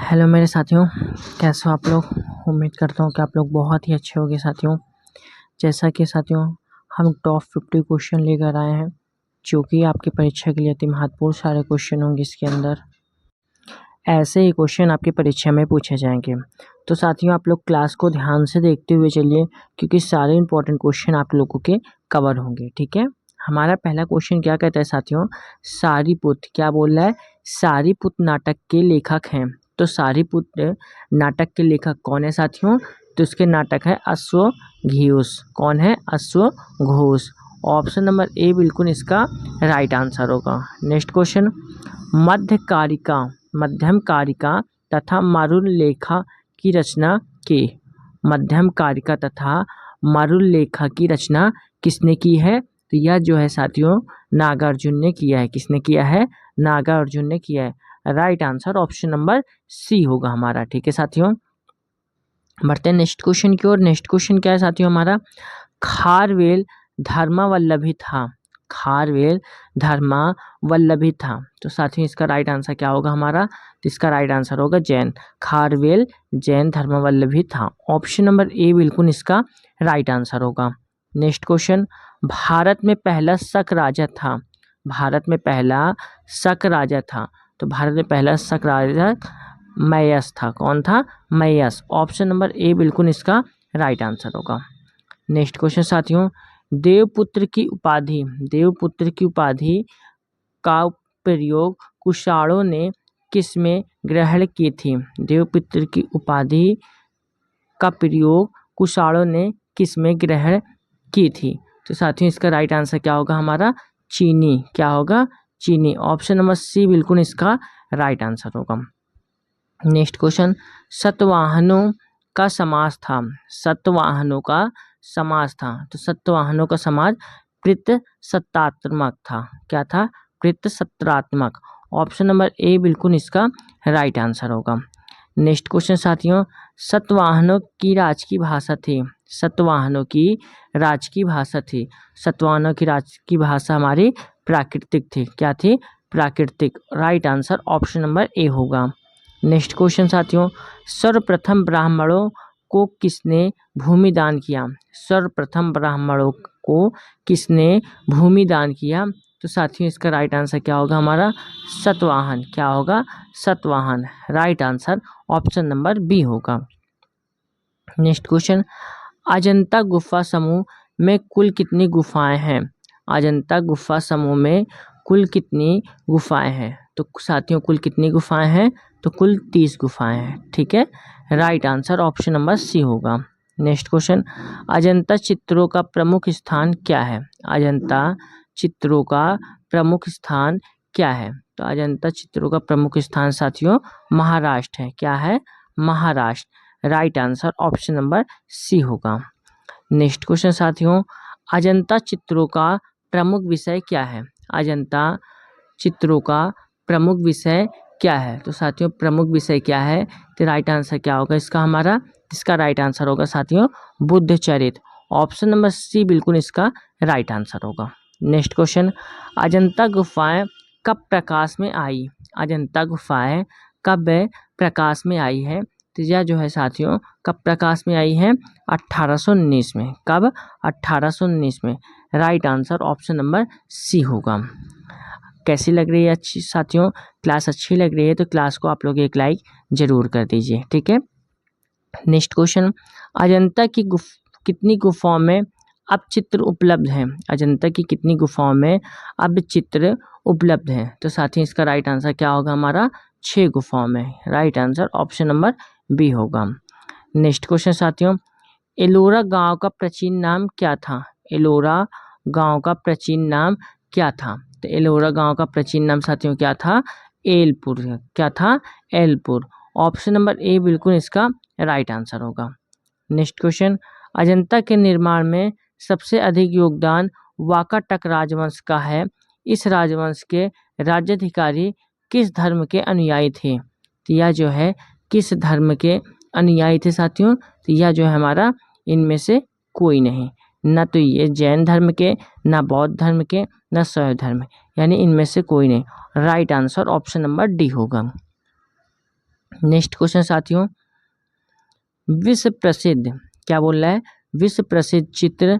Hello मेरे साथियों, कैसे हो आप लोग। उम्मीद करता हूँ कि आप लोग बहुत ही अच्छे होंगे साथियों। जैसा कि साथियों हम टॉप 50 क्वेश्चन लेकर आए हैं, जो कि आपकी परीक्षा के लिए अति महत्वपूर्ण सारे क्वेश्चन होंगे। इसके अंदर ऐसे ही क्वेश्चन आपकी परीक्षा में पूछे जाएंगे। तो साथियों आप लोग क्लास को ध्यान से देखते हुए चलिए, क्योंकि सारे इंपॉर्टेंट क्वेश्चन आप लोगों के कवर होंगे। ठीक है, हमारा पहला क्वेश्चन क्या कहता है साथियों, सारीपुत क्या बोल रहा है, सारीपुत नाटक के लेखक हैं। तो सारीपुत नाटक के लेखक कौन है साथियों, तो उसके नाटक है अश्वघोष। कौन है, अश्वघोष। ऑप्शन नंबर ए बिल्कुल इसका राइट आंसर होगा। नेक्स्ट क्वेश्चन, मध्यकारिका मध्यम कारिका तथा मरुल्लेखा की रचना की। मध्यम कारिका तथा मरुल्लेखा की रचना किसने की है, तो यह जो है साथियों नागार्जुन ने किया है। किसने किया है, नागार्जुन ने किया है। Right answer option number C होगा हमारा। ठीक है साथियों, बढ़ते हैं नेक्स्ट क्वेश्चन की ओर। नेक्स्ट क्वेश्चन क्या है साथियों हमारा, खारवेल धर्मावल्लभी था। खारवेल धर्मावल्लभी था। तो साथियों इसका राइट आंसर क्या होगा हमारा, तो इसका राइट आंसर होगा जैन। खारवेल जैन धर्मावल्लभी था। ऑप्शन नंबर ए बिल्कुल इसका राइट आंसर होगा। नेक्स्ट क्वेश्चन, भारत में पहला शक राजा था। भारत में पहला शक राजा था। तो भारत में पहला शक राजा मयस था। कौन था, मयस। ऑप्शन नंबर ए बिल्कुल इसका राइट आंसर होगा। नेक्स्ट क्वेश्चन साथियों, देवपुत्र की उपाधि देवपुत्र की उपाधि का प्रयोग कुषाणों ने किसमें ग्रहण की थी। देवपुत्र की उपाधि का प्रयोग कुषाणों ने किसमें ग्रहण की थी। तो साथियों इसका राइट आंसर क्या होगा हमारा, चीनी। क्या होगा, चीनी। ऑप्शन नंबर सी बिल्कुल इसका राइट आंसर होगा। नेक्स्ट क्वेश्चन, सतवाहनों का समास था। सतवाहनों का समास था। तो सतवाहनों का समाज पितृसत्तात्मक था। क्या था, पितृसत्तात्मक। ऑप्शन नंबर ए बिल्कुल इसका राइट आंसर होगा। नेक्स्ट क्वेश्चन साथियों, सतवाहनों की राज की भाषा थी। सतवाहनों की राज की भाषा थी। सतवाहनों की राज की भाषा हमारी प्राकृतिक थी। क्या थी, प्राकृतिक। Right answer option number A होगा। नेक्स्ट क्वेश्चन साथियों, सर्वप्रथम ब्राह्मणों को किसने भूमि दान किया। सर्वप्रथम ब्राह्मणों को किसने भूमि दान किया। तो साथियों इसका राइट आंसर क्या होगा हमारा, सतवाहन। क्या होगा, Satavahana. Right answer option number B होगा। नेक्स्ट क्वेश्चन, अजंता गुफा समूह में कुल कितनी गुफाएं हैं। अजंता गुफा समूह में कुल कितनी गुफाएं हैं। तो साथियों कुल कितनी गुफाएं हैं, तो कुल 30 गुफाएं हैं। ठीक है, right answer option number C होगा। नेक्स्ट क्वेश्चन, अजंता चित्रों का प्रमुख स्थान क्या है। अजंता चित्रों का प्रमुख स्थान क्या है। तो अजंता चित्रों का प्रमुख स्थान साथियों महाराष्ट्र है। क्या है, Maharashtra. Right answer option number C होगा। नेक्स्ट क्वेश्चन साथियों, अजंता चित्रों का प्रमुख विषय क्या है। अजंता चित्रों का प्रमुख विषय क्या है। तो साथियों प्रमुख विषय क्या है, तो राइट आंसर क्या होगा इसका हमारा, इसका राइट आंसर होगा साथियों बुद्ध चरित। ऑप्शन नंबर सी बिल्कुल इसका राइट आंसर होगा। नेक्स्ट क्वेश्चन, अजंता गुफाएं कब प्रकाश में आई। अजंता गुफाएं कब प्रकाश में आई है। तो यह जो है साथियों कब प्रकाश में आई है, 1819 में। कब, 1819 में। Right answer option number C होगा। कैसी लग रही है अच्छी साथियों, क्लास अच्छी लग रही है तो क्लास को आप लोग एक लाइक जरूर कर दीजिए। ठीक है, नेक्स्ट क्वेश्चन, अजंता की कितनी गुफाओं में अब चित्र उपलब्ध हैं। अजंता की कितनी गुफाओं में अब चित्र उपलब्ध हैं। तो साथियों इसका राइट आंसर क्या होगा हमारा, 6 गुफाओं में। Right answer option number B होगा। नेक्स्ट क्वेश्चन साथियों, एलोरा गांव का प्राचीन नाम क्या था। एलोरा गांव का प्राचीन नाम क्या था। तो एलोरा गांव का प्राचीन नाम साथियों क्या था, एलपुर। क्या था, एलपुर। ऑप्शन नंबर ए बिल्कुल इसका राइट आंसर होगा। नेक्स्ट क्वेश्चन, अजंता के निर्माण में सबसे अधिक योगदान वाकाटक राजवंश का है। इस राजवंश के राज्याधिकारी किस धर्म के अनुयायी थे। तो यह जो है किस धर्म के अनुयायी थे साथियों, तो यह जो है हमारा इनमें से कोई नहीं, ना तो ये जैन धर्म के, ना बौद्ध धर्म के, ना शैव धर्म, यानी इनमें से कोई नहीं। Right answer option number D होगा। नेक्स्ट क्वेश्चन साथियों, विश्व प्रसिद्ध, क्या बोल रहा है, विश्व प्रसिद्ध चित्र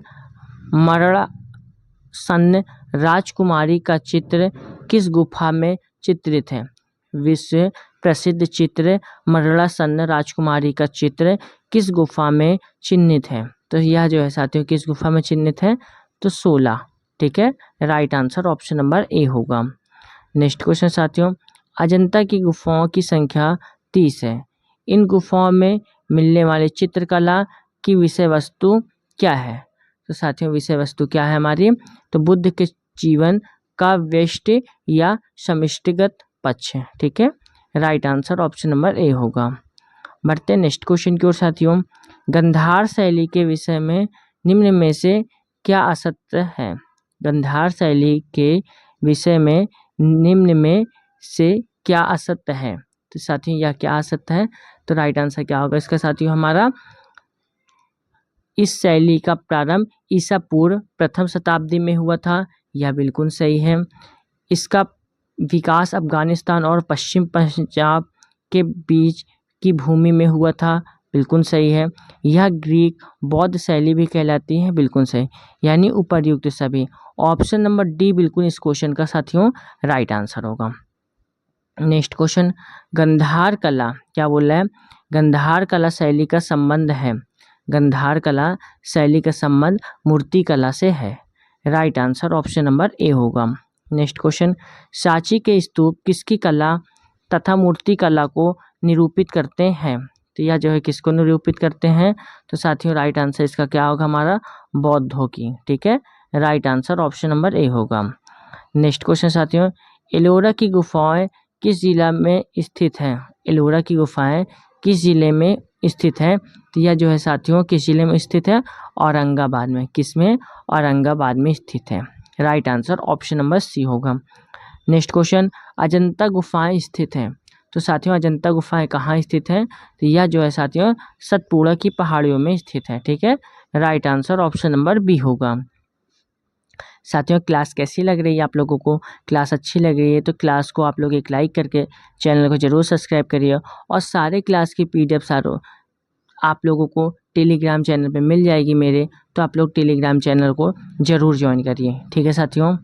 मरणासन्न राजकुमारी का चित्र किस गुफा में चित्रित है। विश्व प्रसिद्ध चित्र मरणासन्न राजकुमारी का चित्र किस गुफा में चिन्हित है। तो यह जो है साथियों किस गुफा में चिन्हित है, तो 16, ठीक है, right answer option number A होगा। नेक्स्ट क्वेश्चन साथियों, अजंता की गुफाओं की संख्या 30 है। इन गुफाओं में मिलने वाली चित्रकला की विषय वस्तु क्या है। तो साथियों विषय वस्तु क्या है हमारी, तो बुद्ध के जीवन का व्यष्टि या समष्टिगत पक्ष है, ठीक है, right answer option number A होगा। बढ़ते नेक्स्ट क्वेश्चन की ओर साथियों, गंधार शैली के विषय में निम्न में से क्या असत्य है। गंधार शैली के विषय में निम्न में से क्या असत्य है। तो साथियों यह क्या असत्य है, तो राइट आंसर क्या होगा इसका साथियों हमारा, इस शैली का प्रारंभ ईसा पूर्व प्रथम शताब्दी में हुआ था, यह बिल्कुल सही है। इसका विकास अफगानिस्तान और पश्चिम पंजाब के बीच की भूमि में हुआ था, बिल्कुल सही है। यह ग्रीक बौद्ध शैली भी कहलाती है, बिल्कुल सही, यानी उपर्युक्त सभी। ऑप्शन नंबर डी बिल्कुल इस क्वेश्चन का साथियों राइट आंसर होगा। नेक्स्ट क्वेश्चन, गंधार कला, क्या बोल रहा है, गंधार कला शैली का संबंध है। गंधार कला शैली का संबंध मूर्ति कला से है, right answer option number A होगा। नेक्स्ट क्वेश्चन, सांची के स्तूप किसकी कला तथा मूर्ति कला को निरूपित करते हैं। तो यह जो है किसको निरूपित करते हैं, तो साथियों राइट आंसर इसका क्या होगा हमारा, बौद्धों की, ठीक है, right answer option number A होगा। नेक्स्ट क्वेश्चन साथियों, एलोरा की गुफाएं किस जिला में स्थित है। एलोरा की गुफाएं किस जिले में स्थित है, तो यह जो है साथियों किस जिले में स्थित है, औरंगाबाद में, किसमें, औरंगाबाद में स्थित है, right answer option number C होगा। नेक्स्ट क्वेश्चन, अजंता गुफाएं स्थित हैं। तो साथियों अजंता गुफाएं कहाँ स्थित है, तो यह जो है साथियों सतपुड़ा की पहाड़ियों में स्थित है, ठीक है, right answer option number B होगा। साथियों क्लास कैसी लग रही है आप लोगों को, क्लास अच्छी लग रही है तो क्लास को आप लोग एक लाइक करके चैनल को जरूर सब्सक्राइब करिए, और सारे क्लास की PDF सारों आप लोगों को टेलीग्राम चैनल पे मिल जाएगी मेरे, तो आप लोग टेलीग्राम चैनल को ज़रूर ज्वाइन करिए, ठीक है साथियों।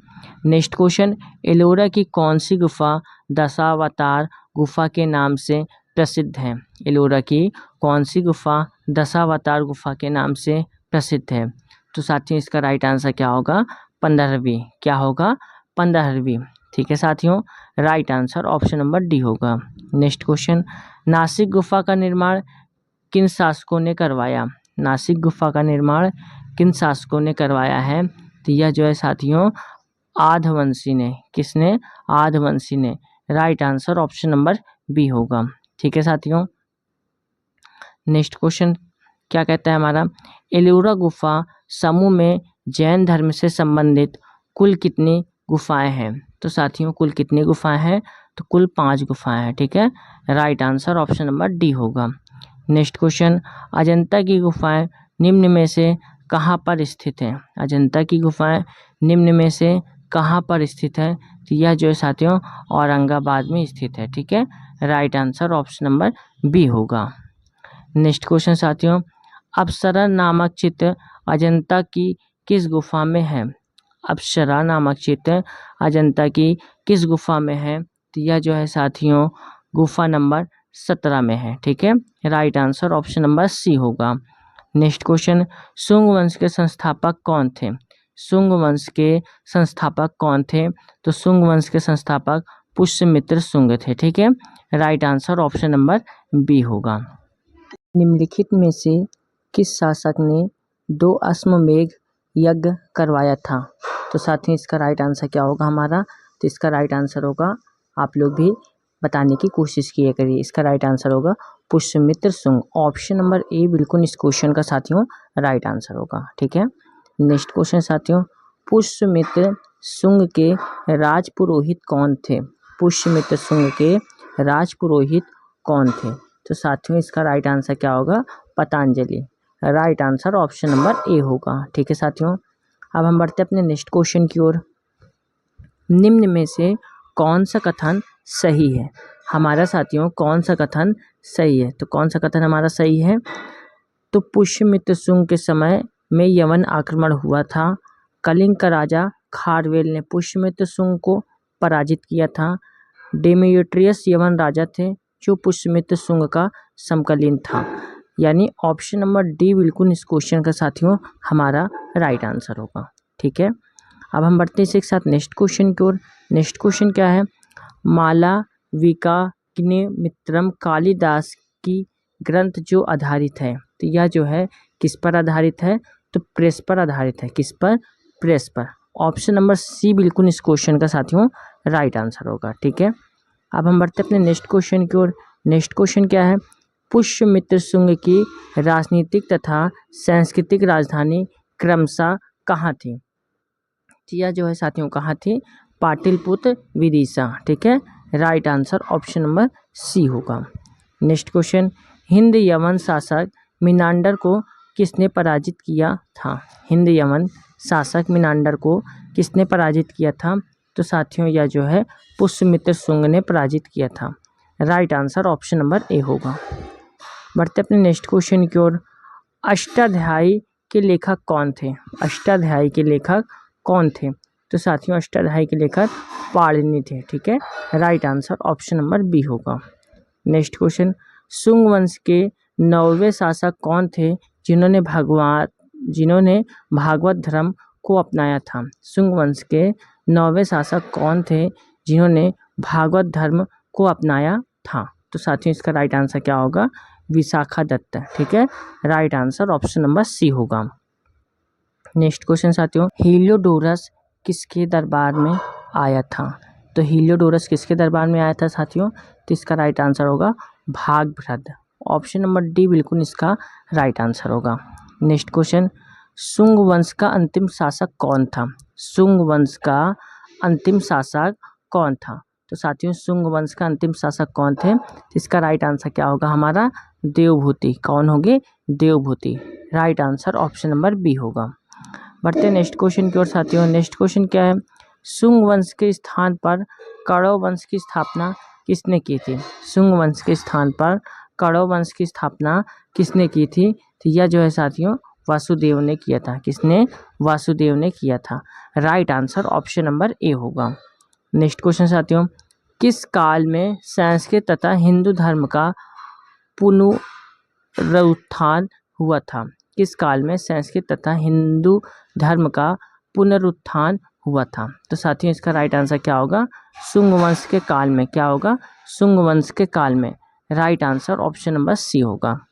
नेक्स्ट क्वेश्चन, एलोरा की कौन सी गुफा दशावतार गुफा के नाम से प्रसिद्ध है। एलोरा की कौन सी गुफा दशावतार गुफा के नाम से प्रसिद्ध है। तो साथियों इसका राइट आंसर क्या होगा, 15वीं, क्या होगा, 15वीं, ठीक है साथियों, right answer option number D होगा। नेक्स्ट क्वेश्चन, नासिक गुफा का निर्माण किन शासकों ने करवाया। नासिक गुफा का निर्माण किन शासकों ने करवाया है, तो यह जो है साथियों आधवंशी ने, किसने, आधवंशी ने, right answer option number B होगा, ठीक है साथियों। नेक्स्ट क्वेश्चन क्या कहता है हमारा, एलोरा गुफा समूह में जैन धर्म से संबंधित कुल कितनी गुफाएं हैं। तो साथियों कुल कितनी गुफाएं हैं, तो कुल 5 गुफाएं हैं, ठीक है, right answer option number D होगा। नेक्स्ट क्वेश्चन, अजंता की गुफाएं निम्न में से कहाँ पर स्थित है। अजंता की गुफाएं निम्न में से कहाँ पर स्थित है, तो यह जो है साथियों औरंगाबाद में स्थित है, ठीक है, right answer option number B होगा। नेक्स्ट क्वेश्चन साथियों, अप्सरा नामक चित्र अजंता की किस गुफा में है। अप्सरा नामक चित्र अजंता की किस गुफा में है, तो यह जो है साथियों गुफा नंबर 17 में है, ठीक है, right answer option number C होगा। नेक्स्ट क्वेश्चन, शुंग वंश के संस्थापक कौन थे। शुंग वंश के संस्थापक कौन थे, तो शुंग वंश के संस्थापक पुष्यमित्र शुंग थे, ठीक है, right answer option number B होगा। निम्नलिखित में से किस शासक ने 2 अश्वमेध यज्ञ करवाया था। तो साथियों इसका राइट आंसर क्या होगा हमारा, तो इसका राइट आंसर होगा, आप लोग भी बताने की कोशिश किया करिए, इसका राइट आंसर होगा पुष्यमित्र शुंग, ऑप्शन नंबर ए बिल्कुल इस क्वेश्चन का साथियों राइट आंसर होगा, ठीक है। नेक्स्ट क्वेश्चन साथियों, पुष्यमित्र शुंग के राजपुरोहित कौन थे। पुष्यमित्र शुंग के राजपुरोहित कौन थे, तो साथियों इसका राइट आंसर क्या होगा, Patanjali, right answer option number A होगा, ठीक है साथियों। अब हम बढ़ते अपने नेक्स्ट क्वेश्चन की ओर, निम्न में से कौन सा कथन सही है। हमारा साथियों कौन सा कथन सही है? तो कौन सा कथन हमारा सही है? तो पुष्यमित्र शुंग के समय में यवन आक्रमण हुआ था। कलिंग का राजा खारवेल ने पुष्यमित्र शुंग को पराजित किया था। डेमेट्रियस यवन राजा थे जो पुष्यमित्र शुंग का समकालीन था। यानी ऑप्शन नंबर डी बिल्कुल इस क्वेश्चन का साथियों हमारा राइट आंसर होगा। ठीक है, अब हम बढ़ते हैं इसी के साथ नेक्स्ट क्वेश्चन की ओर। नेक्स्ट क्वेश्चन क्या है? मालविकाग्निमित्रम कालिदास की ग्रंथ जो आधारित है, तो यह जो है किस पर आधारित है? तो प्रेस पर आधारित है। किस पर? प्रेस पर। ऑप्शन नंबर सी बिल्कुल इस क्वेश्चन का साथियों राइट आंसर होगा। ठीक है, अब हम बढ़ते अपने नेक्स्ट क्वेश्चन की ओर। नेक्स्ट क्वेश्चन क्या है? पुष्यमित्र शुंग की राजनीतिक तथा सांस्कृतिक राजधानी क्रमशः कहाँ थी? यह जो है साथियों कहाँ थी? पाटलिपुत्र विदिशा। ठीक है, right answer option number C होगा। नेक्स्ट क्वेश्चन, हिंद यवन शासक मिनांडर को किसने पराजित किया था? हिंद यवन शासक मिनांडर को किसने पराजित किया था? तो साथियों यह जो है पुष्यमित्र शुंग ने पराजित किया था। Right answer option number A होगा। बढ़ते अपने नेक्स्ट क्वेश्चन की ओर। अष्टाध्यायी के लेखक कौन थे? अष्टाध्यायी के लेखक कौन थे? तो साथियों अष्टाध्यायी के लेखक पाणिनि थे। ठीक है, right answer option number B होगा। नेक्स्ट क्वेश्चन, शुंग वंश के 9वें शासक कौन थे जिन्होंने भागवत धर्म को अपनाया था? शुंग वंश के 9वें शासक कौन थे जिन्होंने भागवत धर्म को अपनाया था? तो साथियों इसका राइट आंसर क्या होगा? विशाखादत्त। ठीक है, right answer option number C होगा। नेक्स्ट क्वेश्चन साथियों, हीलियोडोरस किसके दरबार में आया था? तो हीलियोडोरस किसके दरबार में आया था साथियों? तो इसका राइट आंसर होगा भागभद्र। ऑप्शन नंबर डी बिल्कुल इसका राइट आंसर होगा। नेक्स्ट क्वेश्चन, शुंग वंश का अंतिम शासक कौन था? शुंग वंश का अंतिम शासक कौन था? तो साथियों शुंग वंश का अंतिम शासक कौन थे? इसका राइट आंसर क्या होगा हमारा? देवभूति। कौन होंगे? Devabhuti. Right answer option number B होगा। बढ़ते नेक्स्ट क्वेश्चन की ओर साथियों। नेक्स्ट क्वेश्चन क्या है? शुंग वंश के स्थान पर कौरव वंश की स्थापना किसने की थी? शुंग वंश के स्थान पर कौरव वंश की स्थापना किसने की थी? तो यह जो है साथियों वासुदेव ने किया था। किसने? वासुदेव ने किया था। Right answer option number A होगा। नेक्स्ट क्वेश्चन साथियों, किस काल में संस्कृत तथा हिंदू धर्म का पुनरुत्थान हुआ था? किस काल में संस्कृत तथा हिंदू धर्म का पुनरुत्थान हुआ था? तो साथियों इसका राइट आंसर क्या होगा? शुंग वंश के काल में। क्या होगा? शुंग वंश के काल में। Right answer option number C होगा।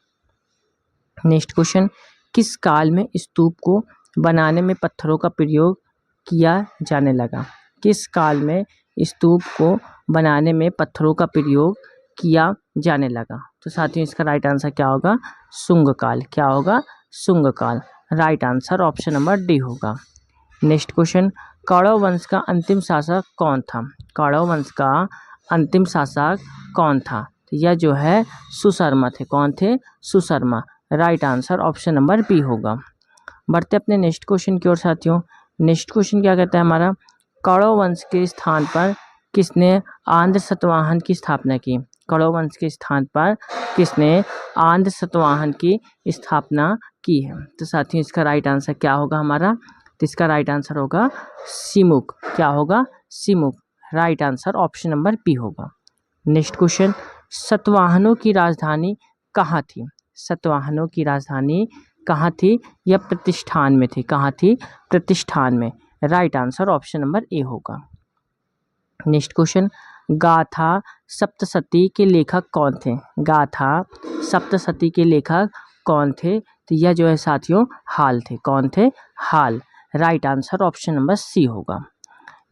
नेक्स्ट क्वेश्चन, किस काल में स्तूप को बनाने में पत्थरों का प्रयोग किया जाने लगा? किस काल में स्तूप को बनाने में पत्थरों का प्रयोग किया जाने लगा? तो साथियों इसका राइट आंसर क्या होगा? शुंग काल। क्या होगा? शुंग काल। Right answer option number D होगा। नेक्स्ट क्वेश्चन, कौरव वंश का अंतिम शासक कौन था? कौरव वंश का अंतिम शासक कौन था? तो यह जो है सुशर्मा थे। कौन थे? Susharma. Right answer option number B होगा। बढ़ते अपने नेक्स्ट क्वेश्चन की ओर साथियों। नेक्स्ट क्वेश्चन क्या कहता है हमारा? कौरव वंश के स्थान पर किसने आंध्र सतवाहन की स्थापना की? कौरव वंश के स्थान पर किसने आंध्र सतवाहन की स्थापना की है? तो साथियों इसका राइट आंसर क्या होगा हमारा? तो इसका राइट आंसर होगा सिमुक। क्या होगा? Simuk. Right answer option number B होगा। नेक्स्ट क्वेश्चन, सतवाहनों की राजधानी कहाँ थी? सतवाहनों की राजधानी कहाँ थी? यह प्रतिष्ठान में थी। कहाँ थी? प्रतिष्ठान में। Right answer option number A होगा। नेक्स्ट क्वेश्चन, गाथा सप्तशती के लेखक कौन थे? गाथा सप्तशती के लेखक कौन थे? तो यह जो है साथियों हाल थे। कौन थे? Hala. Right answer option number C होगा।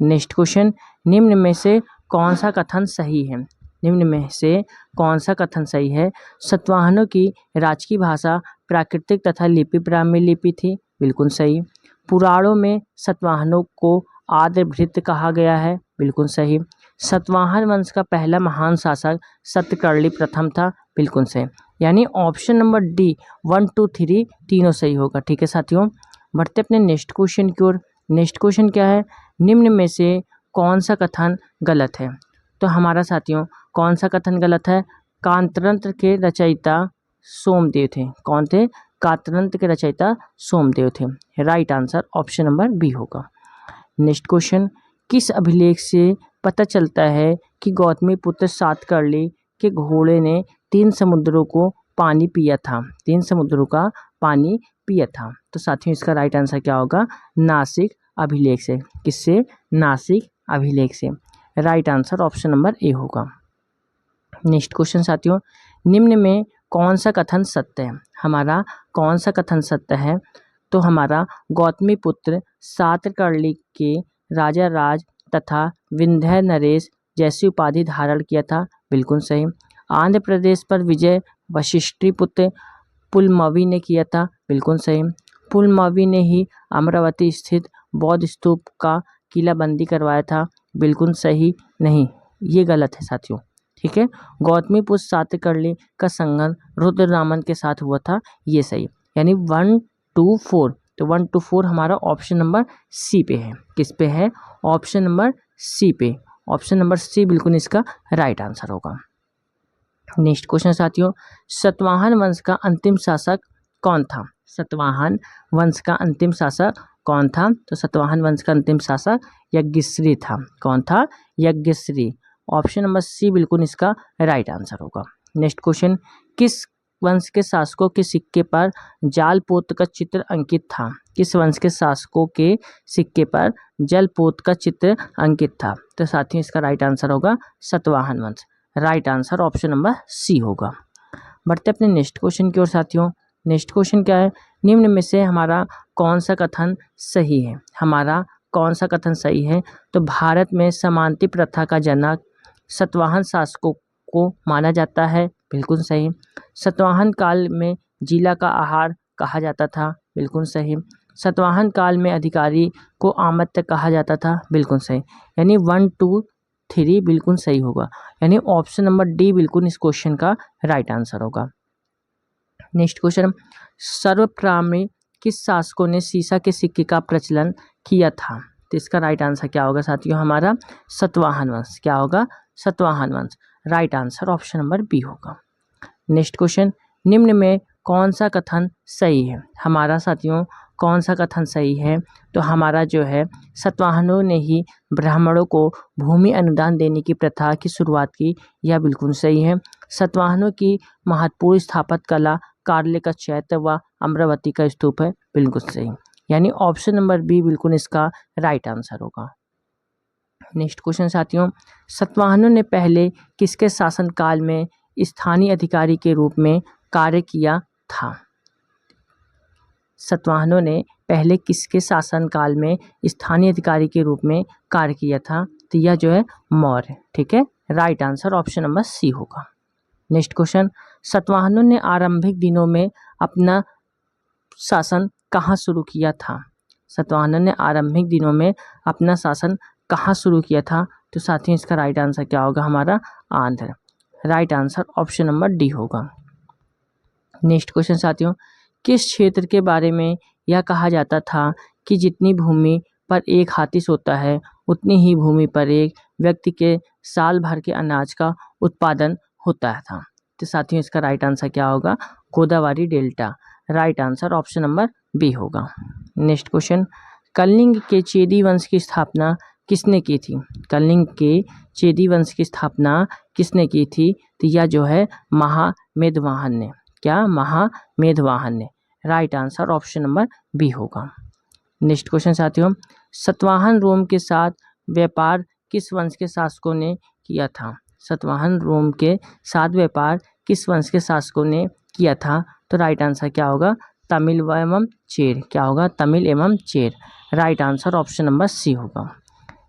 नेक्स्ट क्वेश्चन, निम्न में से कौन सा कथन सही है? निम्न में से कौन सा कथन सही है? सतवाहनों की राजकीय भाषा प्राकृतिक तथा लिपि ब्राह्मी लिपि थी। बिल्कुल सही। पुराणों में सतवाहनों को आर्यभृत कहा गया है। बिल्कुल सही। सतवाहन वंश का पहला महान शासक सतकर्णी प्रथम था। बिल्कुल सही। यानी ऑप्शन नंबर डी 1 2 3 तीनों सही होगा। ठीक है साथियों, बढ़ते अपने नेक्स्ट क्वेश्चन की ओर। नेक्स्ट क्वेश्चन क्या है? निम्न में से कौन सा कथन गलत है? तो हमारा साथियों कौन सा कथन गलत है? कांतरंत्र के रचयिता सोमदेव थे। कौन थे? कांतरंत्र के रचयिता सोमदेव थे। Right answer option number B होगा। नेक्स्ट क्वेश्चन, किस अभिलेख से पता चलता है कि गौतमी पुत्र सातकर्णी के घोड़े ने 3 समुद्रों को पानी पिया था? 3 समुद्रों का पानी पिया था। तो साथियों इसका राइट आंसर क्या होगा? नासिक अभिलेख से। किससे? नासिक अभिलेख से। Right answer option number A होगा। नेक्स्ट क्वेश्चन साथियों, निम्न में कौन सा कथन सत्य है? हमारा कौन सा कथन सत्य है? तो हमारा गौतमी पुत्र सातकर्णी के राजा राज तथा विंध्य नरेश जैसी उपाधि धारण किया था। बिल्कुल सही। आंध्र प्रदेश पर विजय वशिष्ठीपुत्र पुलमावी ने किया था। बिल्कुल सही। पुलमावी ने ही अमरावती स्थित बौद्ध स्तूप का किलाबंदी करवाया था। बिल्कुल सही नहीं, ये गलत है साथियों। ठीक है, गौतमी पुत्र सातकर्णी का संघर्ष रुद्ररामन के साथ हुआ था, ये सही। यानी 1 2 4, तो 1 2 4 हमारा ऑप्शन नंबर सी पे है। किस पे है? ऑप्शन नंबर सी पे। ऑप्शन नंबर सी बिल्कुल इसका राइट आंसर होगा। नेक्स्ट क्वेश्चन साथियों, सतवाहन वंश का अंतिम शासक कौन था? सतवाहन वंश का अंतिम शासक कौन था? तो सतवाहन वंश का अंतिम शासक यज्ञश्री था। कौन था? यज्ञश्री। ऑप्शन नंबर सी बिल्कुल इसका राइट आंसर होगा। नेक्स्ट क्वेश्चन, किस वंश के शासकों के सिक्के पर जलपोत का चित्र अंकित था? किस वंश के शासकों के सिक्के पर जलपोत का चित्र अंकित था? तो साथियों इसका राइट आंसर होगा सतवाहन वंश। Right answer option number C होगा। बढ़ते अपने नेक्स्ट क्वेश्चन की ओर साथियों। नेक्स्ट क्वेश्चन क्या है? निम्न में से हमारा कौन सा कथन सही है? हमारा कौन सा कथन सही है? तो भारत में समानती प्रथा का जनक सतवाहन शासकों को माना जाता है। बिल्कुल सही। सतवाहन काल में जिला का आहार कहा जाता था। बिल्कुल सही। सतवाहन काल में अधिकारी को आमत्य कहा जाता था। बिल्कुल सही। यानी 1 2 3 बिल्कुल सही होगा। यानी ऑप्शन नंबर डी बिल्कुल इस क्वेश्चन का राइट आंसर होगा। नेक्स्ट क्वेश्चन, सर्वप्रथम किस शासकों ने सीसा के सिक्के का प्रचलन किया था? तो इसका राइट आंसर क्या होगा साथियों? हमारा सतवाहन वंश। क्या होगा? सतवाहन वंश। Right answer option number B होगा। नेक्स्ट क्वेश्चन, निम्न में कौन सा कथन सही है? हमारा साथियों कौन सा कथन सही है? तो हमारा जो है सतवाहनों ने ही ब्राह्मणों को भूमि अनुदान देने की प्रथा की शुरुआत की, यह बिल्कुल सही है। सतवाहनों की महत्वपूर्ण स्थापत्य कला कार्ले का चैत्य व अमरावती का स्तूप है। बिल्कुल सही। यानी ऑप्शन नंबर बी बिल्कुल इसका राइट आंसर होगा। नेक्स्ट क्वेश्चन साथियों, सतवाहनों ने पहले किसके शासनकाल में स्थानीय अधिकारी के रूप में कार्य किया था? सतवाहनों ने पहले किसके शासनकाल में स्थानीय अधिकारी के रूप में कार्य किया था? तो यह जो है मौर्य। ठीक है, right answer option number C होगा। नेक्स्ट क्वेश्चन, सतवाहनों ने आरंभिक दिनों में अपना शासन कहाँ शुरू किया था? सतवाहनों ने आरंभिक दिनों में अपना शासन कहाँ शुरू किया था? तो साथियों इसका राइट आंसर क्या होगा? हमारा Andhra. Right answer option number D होगा। नेक्स्ट क्वेश्चन साथियों, किस क्षेत्र के बारे में यह कहा जाता था कि जितनी भूमि पर एक हाथी सोता है उतनी ही भूमि पर एक व्यक्ति के साल भर के अनाज का उत्पादन होता था? तो साथियों इसका राइट आंसर क्या होगा? Godavari delta. Right answer option number B होगा। नेक्स्ट क्वेश्चन, कलिंग के चेदी वंश की स्थापना किसने की थी? कलिंग के चेदी वंश की स्थापना किसने की थी? तो यह जो है महामेधवाहन ने। क्या? महामेधवाहन ने। Right answer option number B होगा। नेक्स्ट क्वेश्चन साथियों, सतवाहन रोम के साथ व्यापार किस वंश के शासकों ने किया था? सतवाहन रोम के साथ व्यापार किस वंश के शासकों ने किया था? तो राइट आंसर क्या होगा? तमिल एवं चेर। क्या होगा? तमिल एवं Chera. Right answer option number C होगा।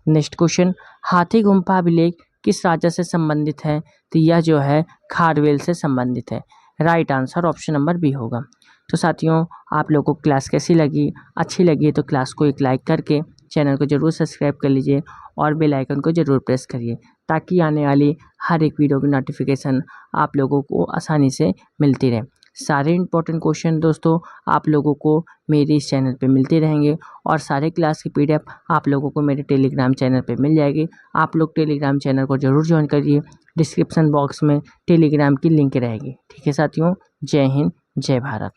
नेक्स्ट क्वेश्चन, हाथी गुम्फा अभिलेख किस राजा से संबंधित है? तो यह जो है खारवेल से संबंधित है। Right answer option number B होगा। तो साथियों आप लोगों को क्लास कैसी लगी? अच्छी लगी तो क्लास को एक लाइक करके चैनल को जरूर सब्सक्राइब कर लीजिए और बेल आइकन को जरूर प्रेस करिए ताकि आने वाली हर एक वीडियो की नोटिफिकेशन आप लोगों को आसानी से मिलती रहे। सारे इंपॉर्टेंट क्वेश्चन दोस्तों आप लोगों को मेरे इस चैनल पे मिलते रहेंगे और सारे क्लास की PDF आप लोगों को मेरे टेलीग्राम चैनल पे मिल जाएगी। आप लोग टेलीग्राम चैनल को ज़रूर ज्वाइन करिए, डिस्क्रिप्शन बॉक्स में टेलीग्राम की लिंक रहेगी। ठीक है साथियों, जय हिंद, जय भारत।